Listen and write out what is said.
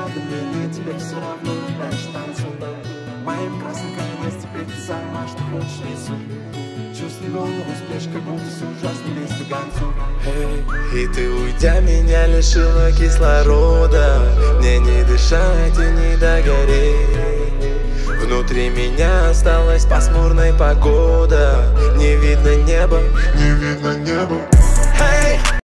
надо мне, тебе все равно, дальше танцуй. Моим красным конец теперь ты сама, что хочешь рисуй. Чувствуй голову, спишь, как будто все ужасно близко к концу. И ты, уйдя, меня лишила кислорода. Мне не дышать и не догореть. Внутри меня осталась пасмурная погода. Не видно неба, не видно неба.